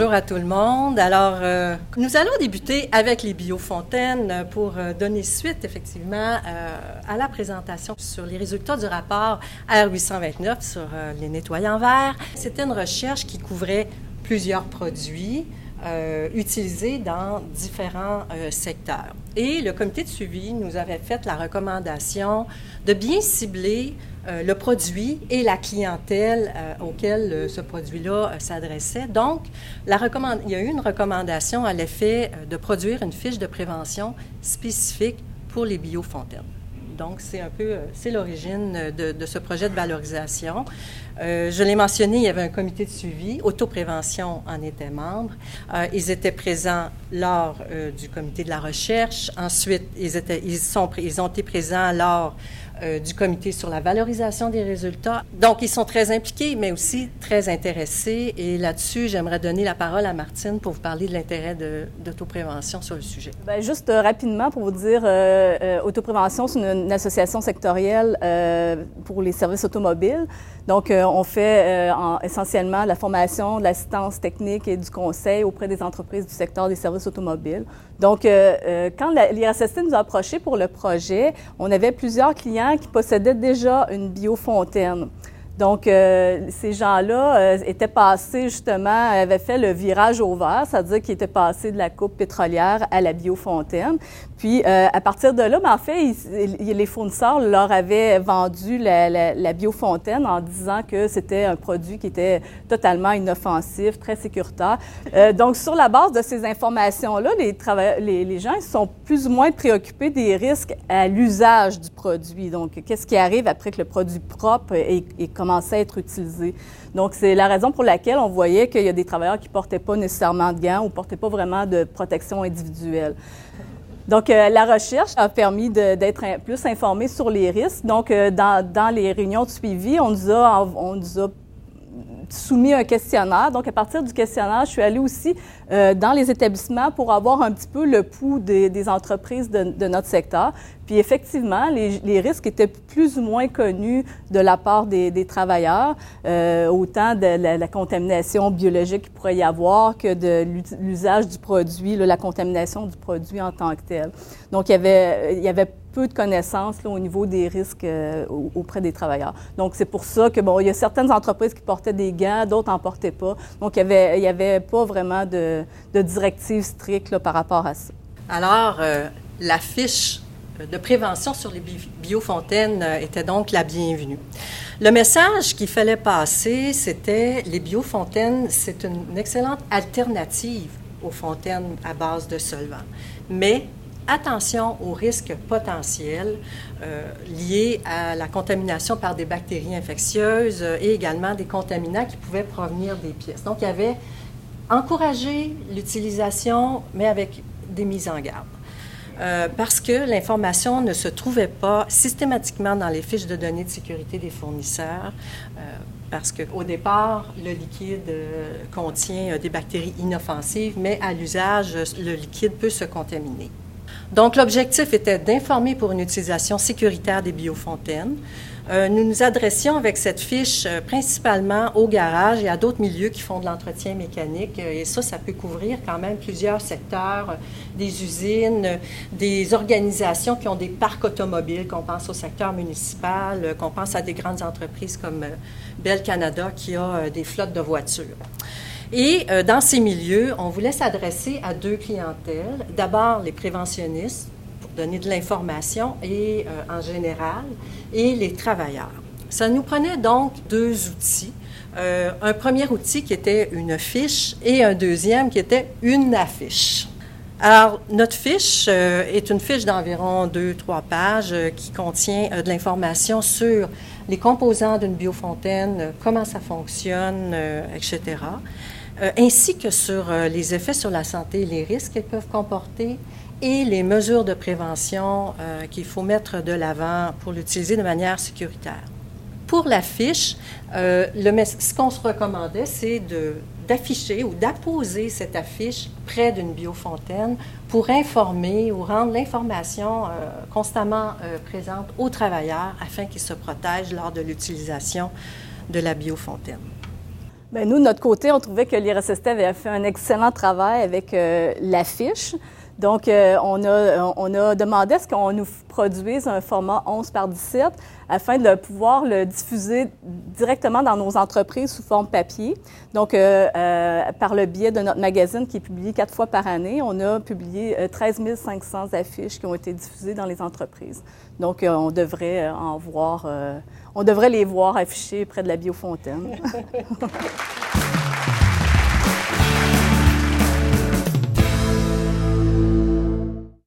Bonjour à tout le monde. Alors, nous allons débuter avec les biofontaines pour donner suite, effectivement, à la présentation sur les résultats du rapport R829 sur les nettoyants verts. C'était une recherche qui couvrait plusieurs produits utilisés dans différents secteurs. Et le comité de suivi nous avait fait la recommandation de bien cibler le produit et la clientèle auquel ce produit-là s'adressait. Donc, il y a eu une recommandation à l'effet de produire une fiche de prévention spécifique pour les biofontaines. Donc, c'est l'origine de ce projet de valorisation. Je l'ai mentionné, il y avait un comité de suivi. Autoprévention en était membre. Ils étaient présents lors du comité de la recherche. Ensuite, ils ont été présents lors du comité sur la valorisation des résultats. Donc, ils sont très impliqués, mais aussi très intéressés. Et là-dessus, j'aimerais donner la parole à Martine pour vous parler de l'intérêt d'autoprévention sur le sujet. Bien, juste rapidement pour vous dire, Autoprévention, c'est une association sectorielle pour les services automobiles. Donc, on fait essentiellement de la formation, de l'assistance technique et du conseil auprès des entreprises du secteur des services automobiles. Donc, quand l'IRSST nous a approchés pour le projet, on avait plusieurs clients qui possédaient déjà une biofontaine. Donc, ces gens-là étaient passés, justement, avaient fait le virage au vert, c'est-à-dire qu'ils étaient passés de la coupe pétrolière à la biofontaine. Puis, à partir de là, bien, en fait, les fournisseurs leur avaient vendu la biofontaine en disant que c'était un produit qui était totalement inoffensif, très sécuritaire. Donc, sur la base de ces informations-là, les gens ils sont plus ou moins préoccupés des risques à l'usage du produit. Donc, qu'est-ce qui arrive après que le produit propre est commencé à être utilisé. Donc, c'est la raison pour laquelle on voyait qu'il y a des travailleurs qui ne portaient pas nécessairement de gants ou ne portaient pas vraiment de protection individuelle. Donc, la recherche a permis d'être plus informés sur les risques. Donc, dans les réunions de suivi, on nous a soumis un questionnaire. Donc, à partir du questionnaire, je suis allée aussi dans les établissements pour avoir un petit peu le pouls des entreprises de notre secteur. Puis, effectivement, les risques étaient plus ou moins connus de la part des travailleurs, autant de la contamination biologique qu'il pourrait y avoir que de l'usage du produit, la contamination du produit en tant que tel. Donc, il y avait peu de connaissances au niveau des risques auprès des travailleurs. Donc, c'est pour ça que, bon, il y a certaines entreprises qui portaient des gants, d'autres n'en portaient pas. Donc, il y avait pas vraiment de directives strictes là, par rapport à ça. Alors, la fiche de prévention sur les biofontaines était donc la bienvenue. Le message qu'il fallait passer, c'était les biofontaines, c'est une excellente alternative aux fontaines à base de solvants. Mais attention aux risques potentiels liés à la contamination par des bactéries infectieuses et également des contaminants qui pouvaient provenir des pièces. Donc, il y avait encouragé l'utilisation, mais avec des mises en garde. Parce que l'information ne se trouvait pas systématiquement dans les fiches de données de sécurité des fournisseurs, parce qu'au départ, le liquide contient des bactéries inoffensives, mais à l'usage, le liquide peut se contaminer. Donc, l'objectif était d'informer pour une utilisation sécuritaire des biofontaines. Nous nous adressions avec cette fiche principalement au garage et à d'autres milieux qui font de l'entretien mécanique. Et ça peut couvrir quand même plusieurs secteurs, des usines, des organisations qui ont des parcs automobiles, qu'on pense au secteur municipal, qu'on pense à des grandes entreprises comme Bell Canada qui a des flottes de voitures. Et dans ces milieux, on voulait s'adresser à deux clientèles. D'abord, les préventionnistes, pour donner de l'information et en général, et les travailleurs. Ça nous prenait donc deux outils. Un premier outil qui était une fiche et un deuxième qui était une affiche. Alors, notre fiche est une fiche d'environ 2-3 pages qui contient de l'information sur les composants d'une biofontaine, comment ça fonctionne, etc., ainsi que sur les effets sur la santé et les risques qu'elles peuvent comporter et les mesures de prévention qu'il faut mettre de l'avant pour l'utiliser de manière sécuritaire. Pour la fiche, ce qu'on se recommandait, c'est d'afficher ou d'apposer cette affiche près d'une biofontaine pour informer ou rendre l'information constamment présente aux travailleurs afin qu'ils se protègent lors de l'utilisation de la biofontaine. Bien, nous, de notre côté, on trouvait que l'IRSST avait fait un excellent travail avec l'affiche. Donc, on a demandé à ce qu'on nous produise un format 11 par 17 afin de pouvoir le diffuser directement dans nos entreprises sous forme papier. Donc, par le biais de notre magazine qui est publié 4 fois par année, on a publié 13 500 affiches qui ont été diffusées dans les entreprises. Donc, on devrait on devrait les voir affichées près de la Biofontaine.